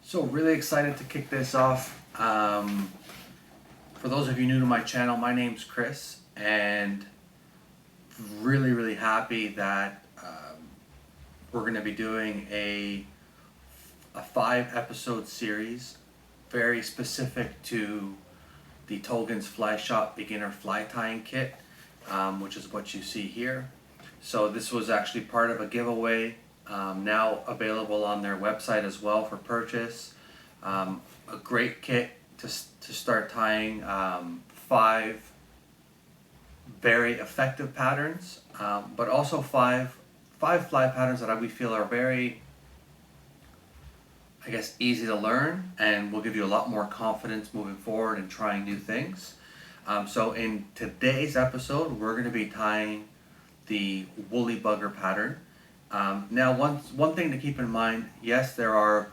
So really excited to kick this off. For those of you new to my channel, my name's Chris, and really happy that we're going to be doing a 5-episode series very specific to the Togen's Fly Shop Beginner Fly Tying Kit, which is what you see here. So this was actually part of a giveaway, now available on their website as well for purchase. A great kit to start tying 5 very effective patterns, but also five fly patterns that we feel are very, I guess, easy to learn and will give you a lot more confidence moving forward and trying new things. So in today's episode, we're going to be tying the woolly bugger pattern. Now, one thing to keep in mind, yes, there are,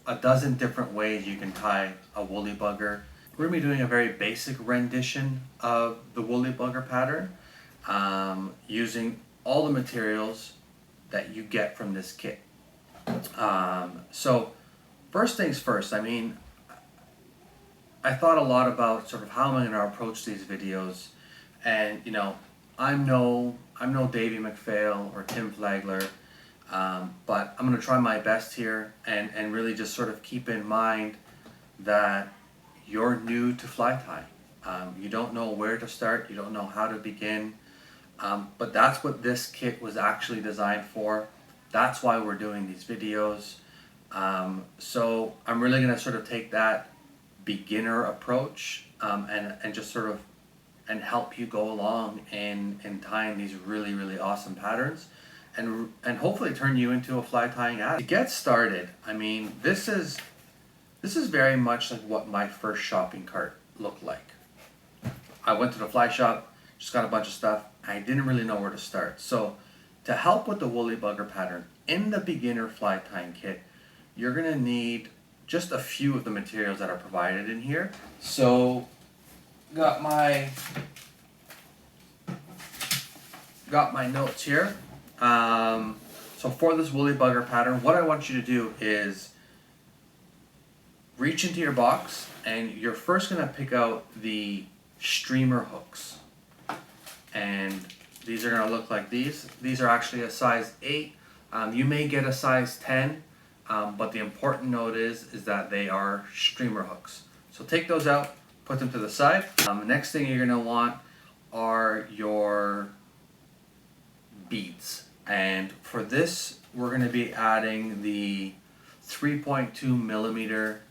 a dozen different ways you can tie a woolly bugger. We're going to be doing a very basic rendition of the woolly bugger pattern, using all the materials that you get from this kit. So first things first, I thought a lot about sort of how I'm going to approach these videos, and I'm no Davey McPhail or Tim Flagler, but I'm going to try my best here and really just sort of keep in mind that you're new to fly tying. You don't know where to start, you don't know how to begin, but that's what this kit was actually designed for. That's why we're doing these videos. So I'm really going to sort of take that beginner approach, and just sort of help you go along in tying these really awesome patterns, and hopefully turn you into a fly tying addict. To get started, this is very much like what my first shopping cart looked like. I went to the fly shop, just got a bunch of stuff. I didn't really know where to start. So to help with the woolly bugger pattern in the beginner fly tying kit, you're gonna need just a few of the materials that are provided in here. So got my notes here. So for this woolly bugger pattern, what I want you to do is reach into your box, and you're first going to pick out the streamer hooks. And these are going to look like these. These are actually a size 8. You may get a size 10, but the important note is that they are streamer hooks. So take those out, put them to the side. Next thing you're going to want are your beads. And for this, we're going to be adding the 3.2 millimeter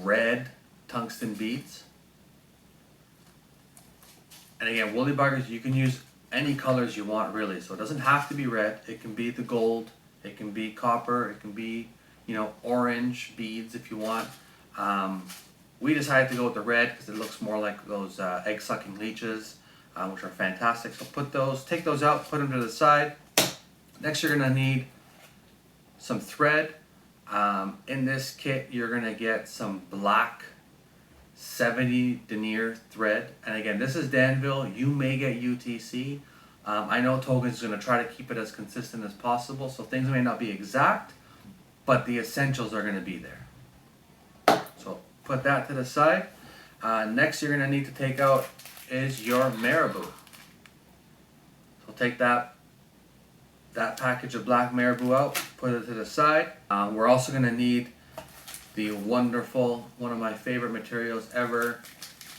red tungsten beads. And again, woolly buggers, you can use any colors you want, really. So it doesn't have to be red. It can be the gold, it can be copper, it can be, orange beads if you want. We decided to go with the red because it looks more like those egg-sucking leeches, which are fantastic. So take those out, put them to the side. Next, you're going to need some thread. In this kit, you're going to get some black 70 denier thread. And again, this is Danville. You may get UTC. I know Togen's going to try to keep it as consistent as possible, so things may not be exact, but the essentials are going to be there. So put that to the side. Next, you're going to need to take out is your marabou. So take that package of black marabou out, put it to the side. We're also going to need the wonderful, one of my favorite materials ever,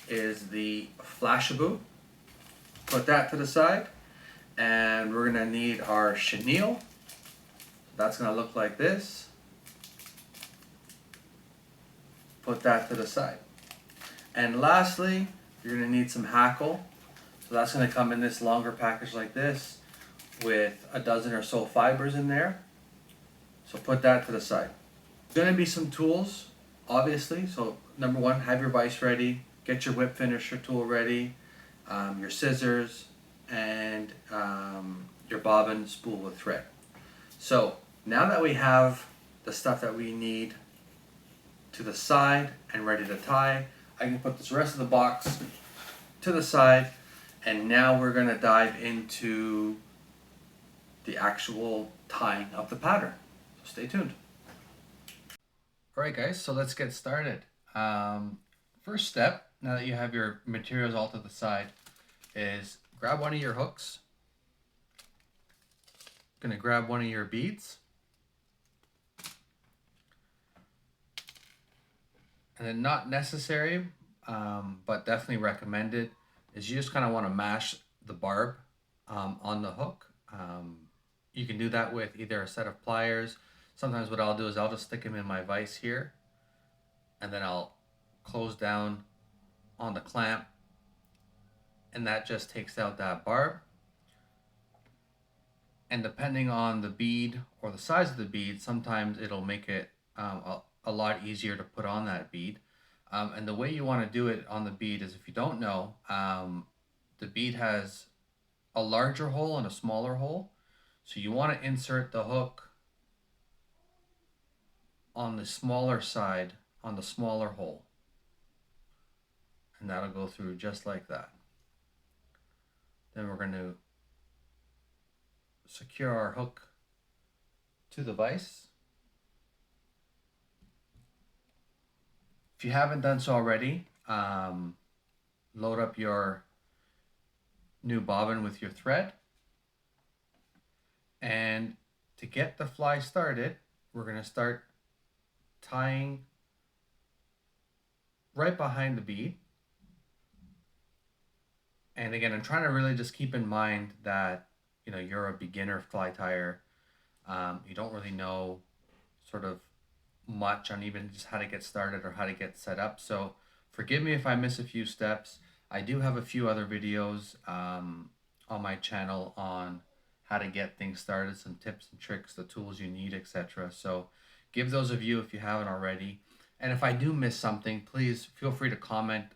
is the flashabou. Put that to the side. And we're going to need our chenille. That's going to look like this. Put that to the side. And lastly, you're going to need some hackle. So that's going to come in this longer package like this, with a dozen or so fibers in there. So put that to the side. There's going to be some tools, obviously. So number one, have your vise ready, get your whip finisher tool ready, your scissors, and your bobbin spool with thread. So now that we have the stuff that we need to the side and ready to tie, I can put this rest of the box to the side, and now we're going to dive into the actual tying of the pattern. So stay tuned. Alright guys, so let's get started. First step, now that you have your materials all to the side, is grab one of your hooks. Gonna grab one of your beads. And then not necessary, but definitely recommended, is you just kind of want to mash the barb on the hook. You can do that with either a set of pliers. Sometimes what I'll do is I'll just stick them in my vise here, and then I'll close down on the clamp, and that just takes out that barb. And depending on the bead or the size of the bead, sometimes it'll make it a lot easier to put on that bead. And the way you want to do it on the bead is, if you don't know, the bead has a larger hole and a smaller hole. So you want to insert the hook on the smaller side, on the smaller hole. And that'll go through just like that. Then we're going to secure our hook to the vise. If you haven't done so already, load up your new bobbin with your thread. And to get the fly started, we're going to start tying right behind the bead. And again, I'm trying to really just keep in mind that, you know, you're a beginner fly tyer. You don't really know sort of much on even just how to get started or how to get set up. So forgive me if I miss a few steps. I do have a few other videos on my channel on how to get things started, some tips and tricks, the tools you need, etc. So give those a view if you haven't already. And if I do miss something, please feel free to comment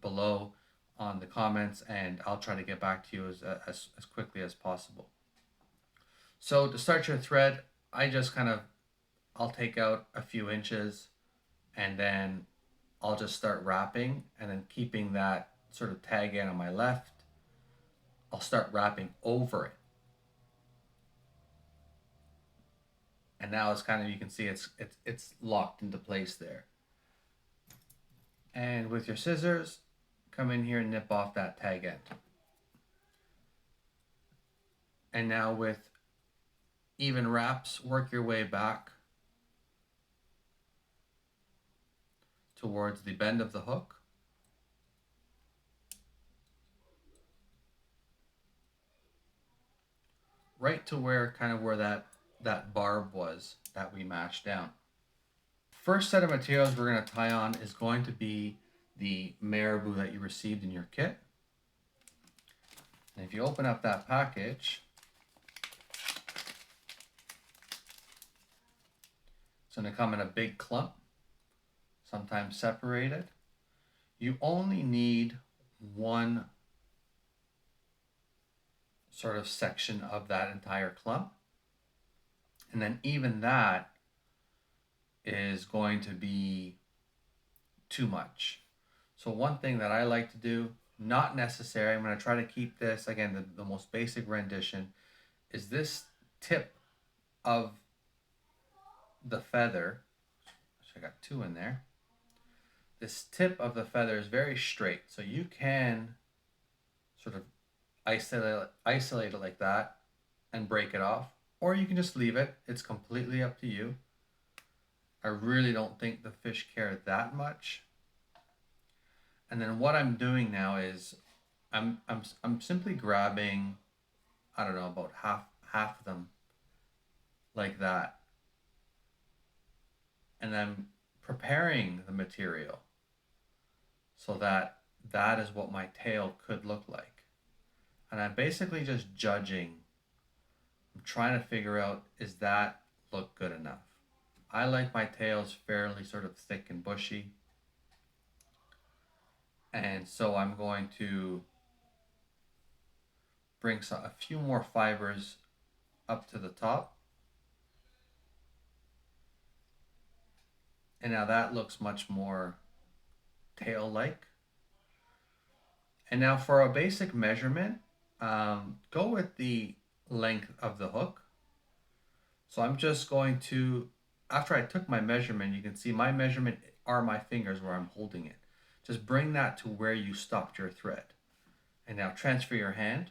below on the comments, and I'll try to get back to you as quickly as possible. So to start your thread, I'll take out a few inches, and then I'll just start wrapping, and then keeping that sort of tag end on my left, I'll start wrapping over it. And now it's kind of, you can see it's locked into place there. And with your scissors, come in here and nip off that tag end. And now with even wraps, work your way back towards the bend of the hook. Right to where that barb was that we mashed down. First set of materials we're going to tie on is going to be the marabou that you received in your kit. And if you open up that package, it's going to come in a big clump, sometimes separated. You only need one sort of section of that entire clump. And then even that is going to be too much. So one thing that I like to do, not necessary, I'm going to try to keep this, again, the most basic rendition, is this tip of the feather. So I got two in there. This tip of the feather is very straight, so you can sort of isolate it like that and break it off, or you can just leave it. It's completely up to you. I really don't think the fish care that much. And then what I'm doing now is I'm simply grabbing, I don't know, about half of them like that. And I'm preparing the material so that that is what my tail could look like. And I'm basically just judging. I'm trying to figure out, is that look good enough? I like my tails fairly sort of thick and bushy. And so I'm going to bring a few more fibers up to the top. And now that looks much more tail-like. And now for a basic measurement, go with the length of the hook. So I'm just going to after I took my measurement, you can see my measurement are my fingers where I'm holding it. Just bring that to where you stopped your thread. And now transfer your hand,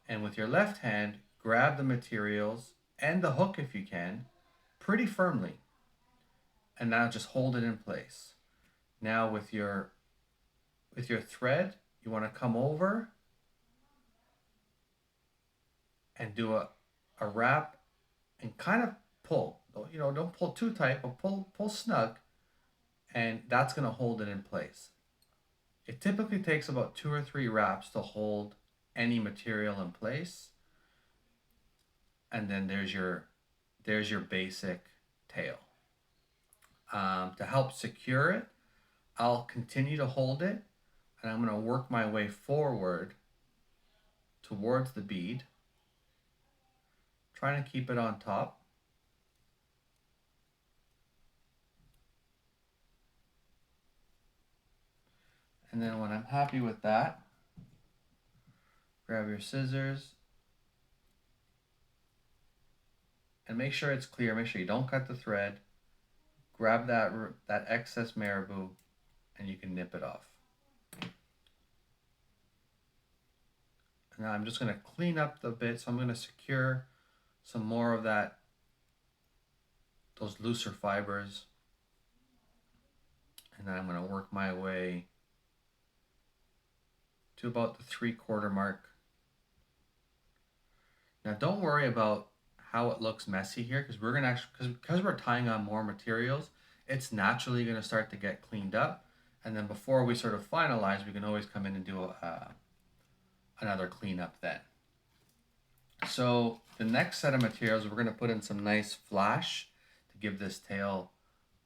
and with your left hand, grab the materials and the hook if you can, pretty firmly. And now just hold it in place. Now with your thread, you want to come over and do a wrap and kind of pull. You know, don't pull too tight, but pull snug, and that's going to hold it in place. It typically takes about 2 or 3 wraps to hold any material in place. And then there's your basic tail. To help secure it, I'll continue to hold it, and I'm going to work my way forward towards the bead, trying to keep it on top. And then when I'm happy with that, grab your scissors and make sure it's clear. Make sure you don't cut the thread. Grab that excess marabou and you can nip it off. Now I'm just going to clean up the bit, so I'm going to secure some more of those looser fibers, and then I'm going to work my way to about the 3/4 mark. Now don't worry about how it looks messy here, because we're going to actually, because we're tying on more materials, it's naturally going to start to get cleaned up, and then before we sort of finalize, we can always come in and do another cleanup then. So the next set of materials, we're going to put in some nice flash to give this tail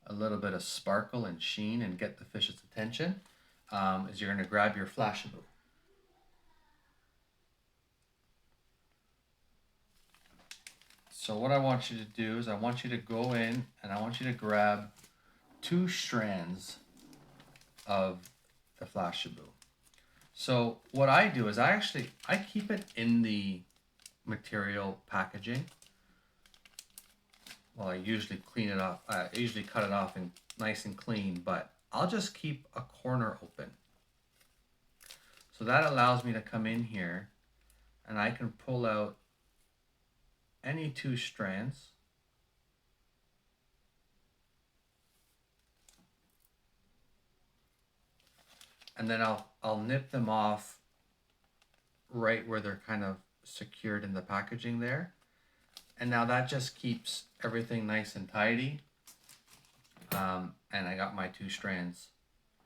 a little bit of sparkle and sheen and get the fish's attention. Is you're going to grab your Flashabou. So what I want you to do is I want you to go in and I want you to grab 2 strands of the Flashabou. So what I do is I keep it in the material packaging. Well, I usually clean it up. I usually cut it off and nice and clean, but I'll just keep a corner open. So that allows me to come in here and I can pull out any 2 strands. And then I'll nip them off right where they're kind of secured in the packaging there. And now that just keeps everything nice and tidy. And I got my 2 strands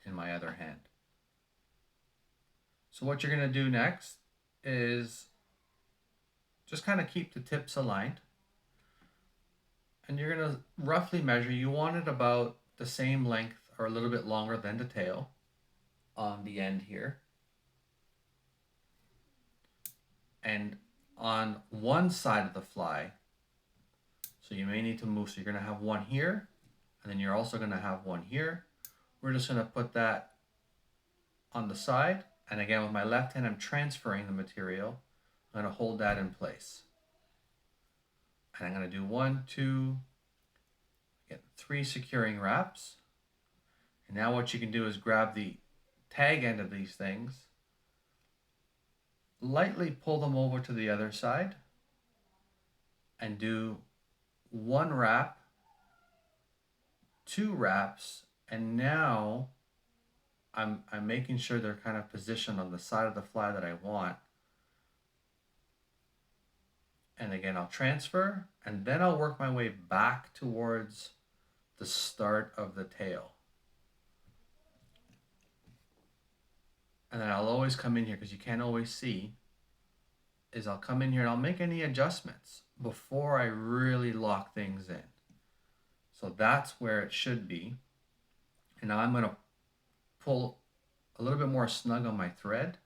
in my other hand. So what you're going to do next is just kind of keep the tips aligned. And you're going to roughly measure. You want it about the same length or a little bit longer than the tail on the end here. And on one side of the fly, so you may need to move. So you're going to have one here, and then you're also going to have one here. We're just going to put that on the side. And again, with my left hand, I'm transferring the material. I'm going to hold that in place. And I'm going to do 1, 2, 3 securing wraps. And now what you can do is grab the tag end of these things, lightly pull them over to the other side, and do 1 wrap, 2 wraps, and now I'm making sure they're kind of positioned on the side of the fly that I want. And again, I'll transfer, and then I'll work my way back towards the start of the tail. And then I'll always come in here, because you can't always see, is I'll come in here and I'll make any adjustments before I really lock things in. So that's where it should be. And now I'm going to pull a little bit more snug on my thread.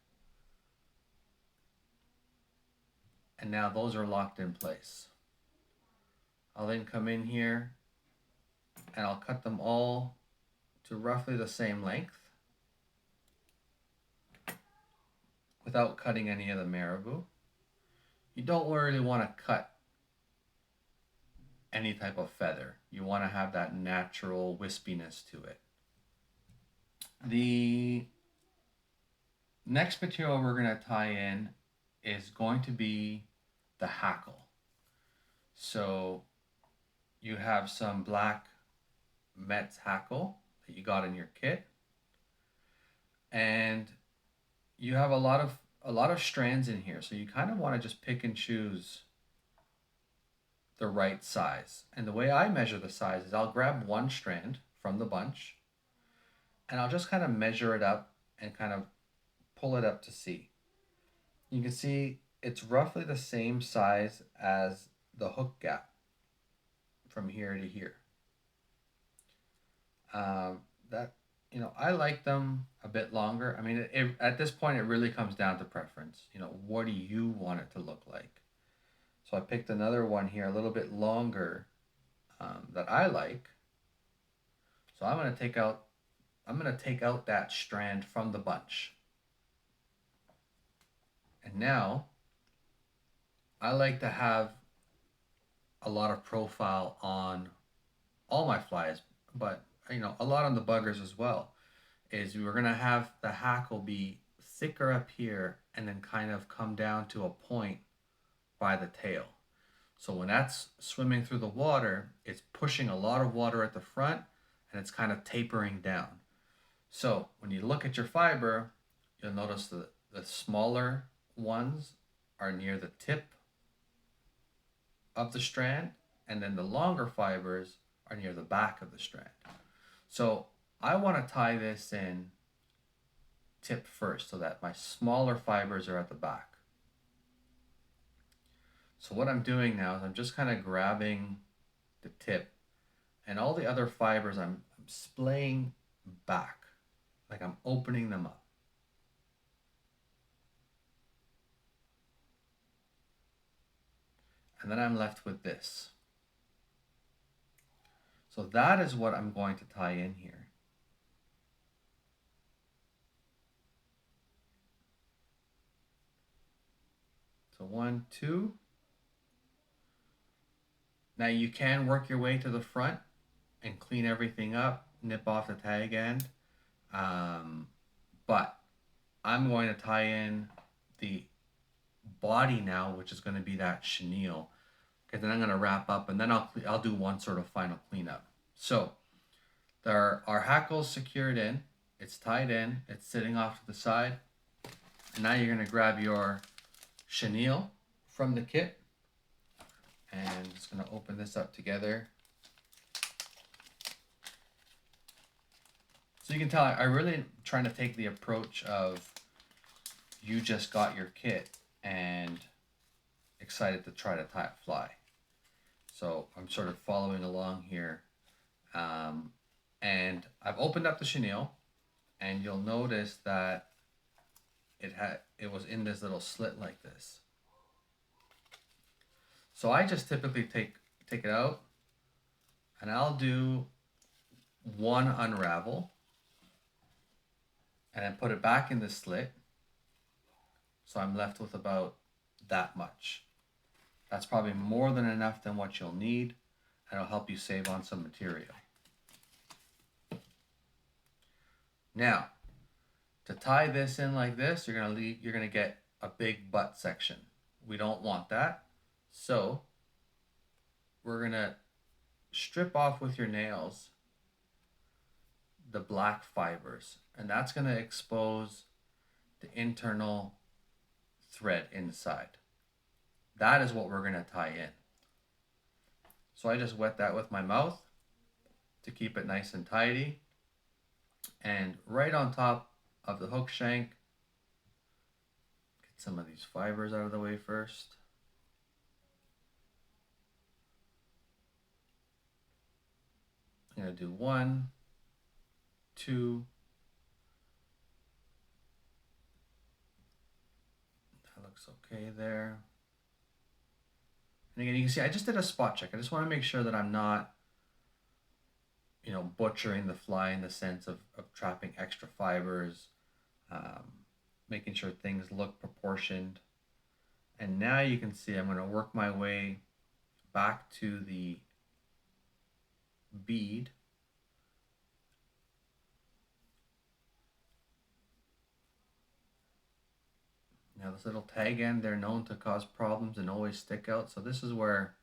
And now those are locked in place. I'll then come in here and I'll cut them all to roughly the same length without cutting any of the marabou. You don't really want to cut any type of feather. You want to have that natural wispiness to it. The next material we're going to tie in is going to be the hackle. So you have some black Metz hackle that you got in your kit, and you have a lot of strands in here. So you kind of want to just pick and choose the right size. And the way I measure the size is I'll grab one strand from the bunch and I'll just kind of measure it up and kind of pull it up to see. You can see it's roughly the same size as the hook gap from here to here. That, I like them a bit longer. I mean, at this point, it really comes down to preference. What do you want it to look like? So I picked another one here, a little bit longer, that I like. So I'm gonna take out that strand from the bunch. And now I like to have a lot of profile on all my flies, but a lot on the buggers as well. Is we're gonna have the hackle be thicker up here and then kind of come down to a point by the tail. So when that's swimming through the water, it's pushing a lot of water at the front and it's kind of tapering down. So when you look at your fiber, you'll notice the smaller ones are near the tip of the strand, and then the longer fibers are near the back of the strand. So I want to tie this in tip first so that my smaller fibers are at the back. So what I'm doing now is I'm just kind of grabbing the tip and all the other fibers I'm splaying back, like I'm opening them up. And then I'm left with this. So that is what I'm going to tie in here. So 1, 2. Now you can work your way to the front and clean everything up, nip off the tag end. But I'm going to tie in the body now, which is going to be that chenille. Okay, then I'm going to wrap up and then I'll do one sort of final cleanup. So our hackle's secured in, it's tied in, it's sitting off to the side. And now you're going to grab your chenille from the kit and just going to open this up together. So you can tell I really trying to take the approach of you just got your kit and excited to try to tie a fly. So I'm sort of following along here. And I've opened up the chenille and you'll notice that it was in this little slit like this. So I just typically take it out and I'll do one unravel and then put it back in the slit. So I'm left with about that much. That's probably more than enough than what you'll need, and it'll help you save on some material. Now, to tie this in like this, you're gonna get a big butt section. We don't want that. So we're gonna strip off with your nails the black fibers, and that's gonna expose the internal thread inside. That is what we're gonna tie in. So I just wet that with my mouth to keep it nice and tidy. And right on top of the hook shank, get some of these fibers out of the way first. I'm gonna do 1, 2. That looks okay there. And again, you can see I just did a spot check. I just want to make sure that I'm not, butchering the fly in the sense of trapping extra fibers, making sure things look proportioned. And now you can see I'm going to work my way back to the bead. Now this little tag end, they're known to cause problems and always stick out. So this is where,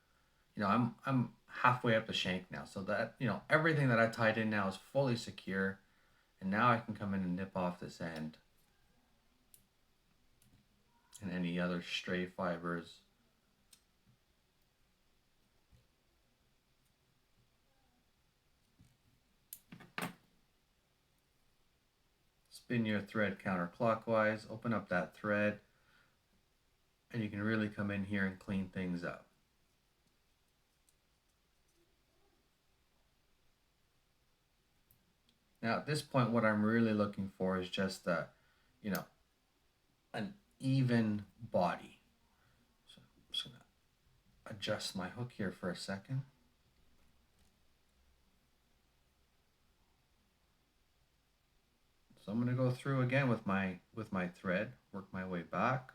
I'm halfway up the shank now. So that, everything that I tied in now is fully secure. And now I can come in and nip off this end and any other stray fibers. Spin your thread counterclockwise, open up that thread, and you can really come in here and clean things up. Now at this point, what I'm really looking for is just an even body. So I'm just gonna adjust my hook here for a second. So I'm going to go through again with my thread, work my way back.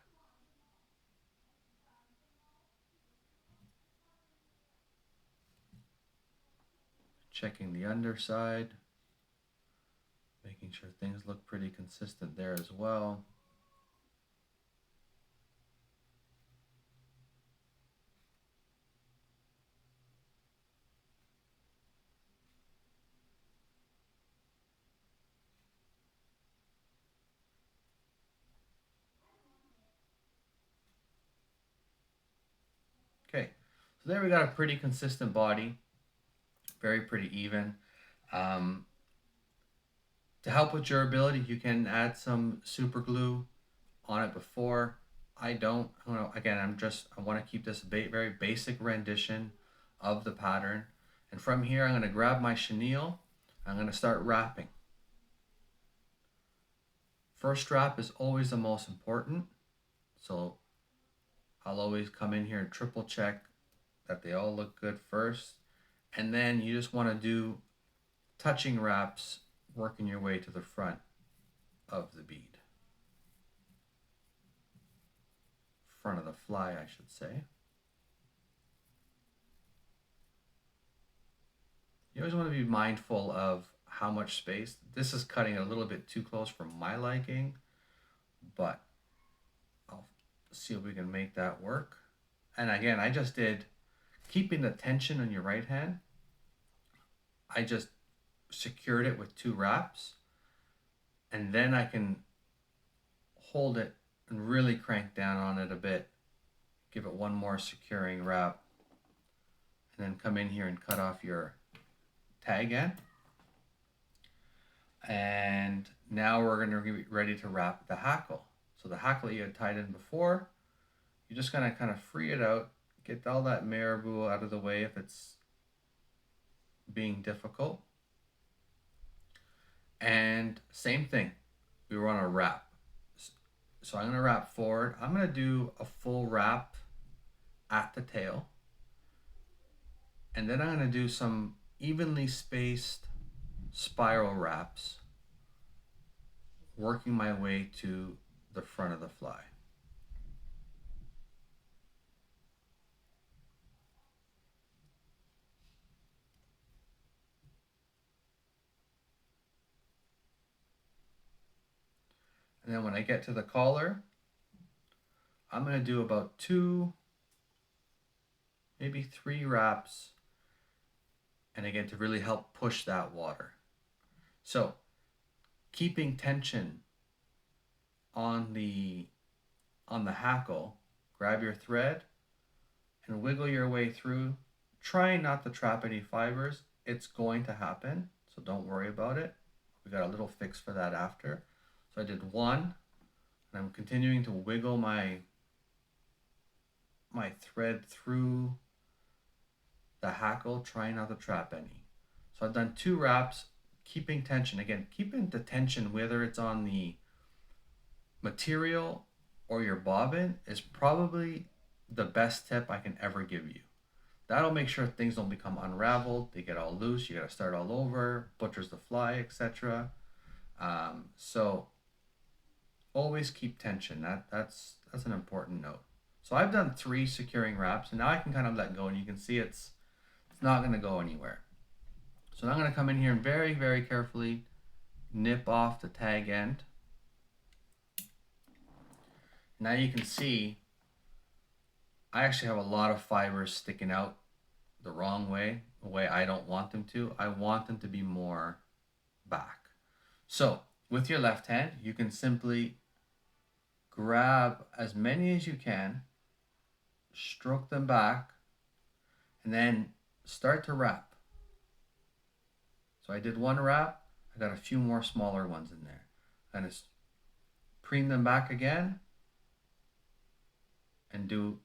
Checking the underside, making sure things look pretty consistent there as well. Okay, so there we got a pretty consistent body, very pretty even. To help with durability, you can add some super glue on it before. I don't. Again, I want to keep this very basic rendition of the pattern. And from here, I'm going to grab my chenille. I'm going to start wrapping. First wrap is always the most important. So I'll always come in here and triple check that they all look good first. And then you just want to do touching wraps, working your way to the front of the bead. Front of the fly, I should say. You always want to be mindful of how much space. This is cutting it a little bit too close for my liking, but I'll see if we can make that work. And again, I just did, keeping the tension on your right hand, I just secured it with 2 wraps, and then I can hold it and really crank down on it a bit, give it one more securing wrap, and then come in here and cut off your tag end. And now we're going to be ready to wrap the hackle. So the hackle you had tied in before, you're just going to kind of free it out, get all that marabou out of the way if it's being difficult. And same thing, we want to wrap. So I'm going to wrap forward. I'm going to do a full wrap at the tail. And then I'm going to do some evenly spaced spiral wraps, working my way to the front of the fly. And then when I get to the collar, I'm going to do about 2, maybe 3 wraps. And again, to really help push that water. So keeping tension on the hackle, grab your thread and wiggle your way through. Try not to trap any fibers. It's going to happen, so don't worry about it. We got a little fix for that after. So I did 1, and I'm continuing to wiggle my thread through the hackle, trying not to trap any. So I've done 2 wraps, keeping tension. Again, keeping the tension, whether it's on the material or your bobbin, is probably the best tip I can ever give you. That'll make sure things don't become unraveled, they get all loose, you gotta start all over, butchers the fly, etc. So always keep tension. That's an important note. So I've done 3 securing wraps, and now I can kind of let go, and you can see it's not going to go anywhere. So now I'm going to come in here and very, very carefully nip off the tag end. Now you can see I actually have a lot of fibers sticking out the wrong way, the way I don't want them to. I want them to be more back. So with your left hand, you can simply grab as many as you can, stroke them back, and then start to wrap. So I did one wrap, I got a few more smaller ones in there. I'm going to preen them back again and do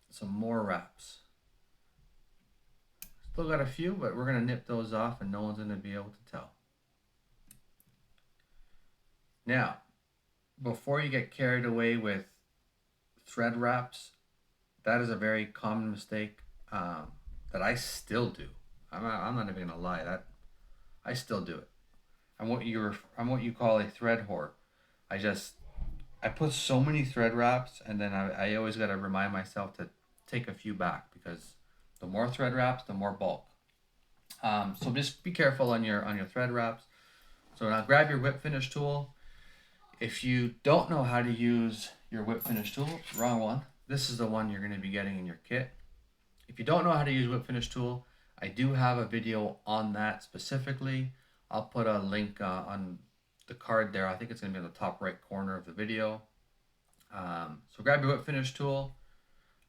some more wraps. Still got a few, but we're going to nip those off and no one's going to be able to tell. Now, before you get carried away with thread wraps, that is a very common mistake that I still do. I'm not even gonna lie, that I still do it. I'm what you call a thread whore. I put so many thread wraps, and then I always gotta remind myself to take a few back, because the more thread wraps, the more bulk. So just be careful on your thread wraps. So now grab your whip finish tool. If you don't know how to use your whip finish tool, wrong one. This is the one you're going to be getting in your kit. If you don't know how to use whip finish tool, I do have a video on that specifically. I'll put a link on the card there. I think it's going to be in the top right corner of the video. So grab your whip finish tool.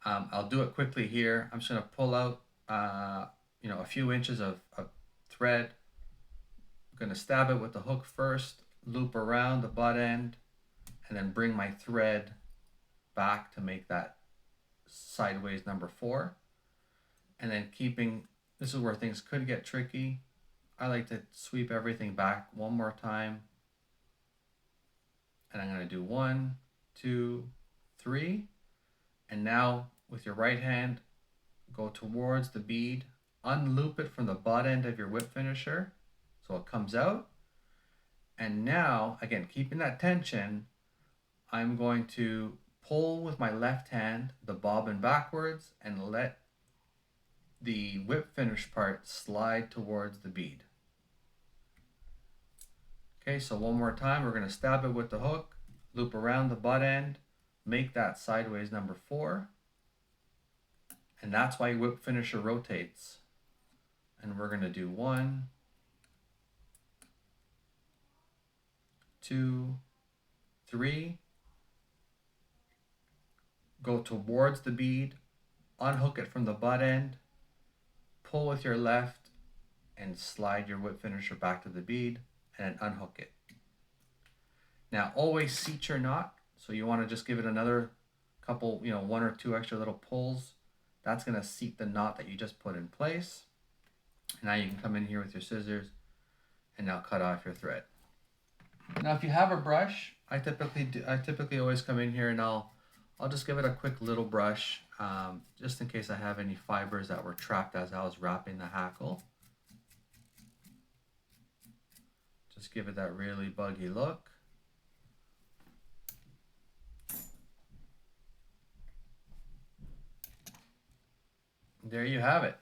I'll do it quickly here. I'm just going to pull out a few inches of thread. I'm going to stab it with the hook first, loop around the butt end, and then bring my thread back to make that sideways number 4. And then this is where things could get tricky. I like to sweep everything back one more time. And I'm going to do 1, 2, 3. And now with your right hand, go towards the bead, unloop it from the butt end of your whip finisher so it comes out. And now, again, keeping that tension, I'm going to pull with my left hand the bobbin backwards and let the whip finish part slide towards the bead. Okay, so one more time, we're going to stab it with the hook, loop around the butt end, make that sideways number 4. And that's why whip finisher rotates. And we're going to do 1, 2, 3. Go towards the bead, unhook it from the butt end, pull with your left, and slide your whip finisher back to the bead, and then unhook it. Now always seat your knot, so you want to just give it another couple, 1 or 2 extra little pulls. That's going to seat the knot that you just put in place. Now you can come in here with your scissors and now cut off your thread. Now if you have a brush, I typically always come in here and I'll just give it a quick little brush, just in case I have any fibers that were trapped as I was wrapping the hackle. Just give it that really buggy look. There you have it.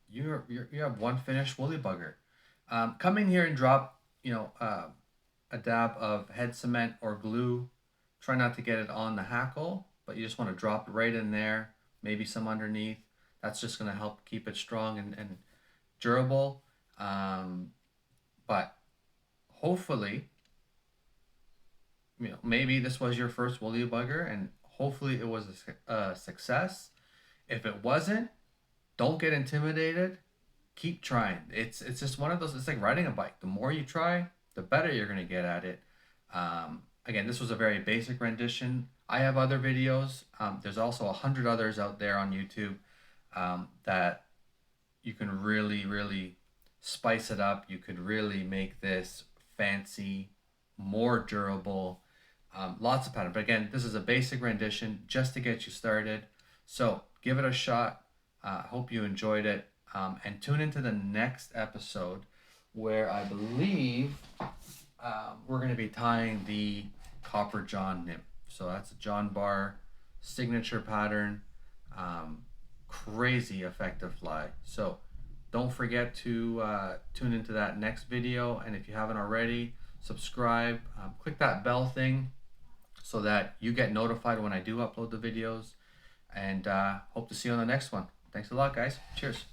You have one finished woolly bugger. Come in here and drop, a dab of head cement or glue. Try not to get it on the hackle, but you just want to drop it right in there, maybe some underneath. That's just going to help keep it strong and durable. But hopefully, maybe this was your first woolly bugger, and hopefully it was a success. If it wasn't, don't get intimidated. Keep trying. It's just one of those. It's like riding a bike. The more you try, the better you're going to get at it. Again, this was a very basic rendition. I have other videos. There's also 100 others out there on YouTube that you can really, really spice it up. You could really make this fancy, more durable, lots of pattern. But again, this is a basic rendition just to get you started. So give it a shot. Hope you enjoyed it. And tune into the next episode where I believe we're going to be tying the Copper John nymph. So that's a John Bar signature pattern. Crazy effective fly. So Don't forget to tune into that next video, and if you haven't already, subscribe, click that bell thing so that you get notified when I do upload the videos, and hope to see you on the next one. Thanks a lot, guys. Cheers.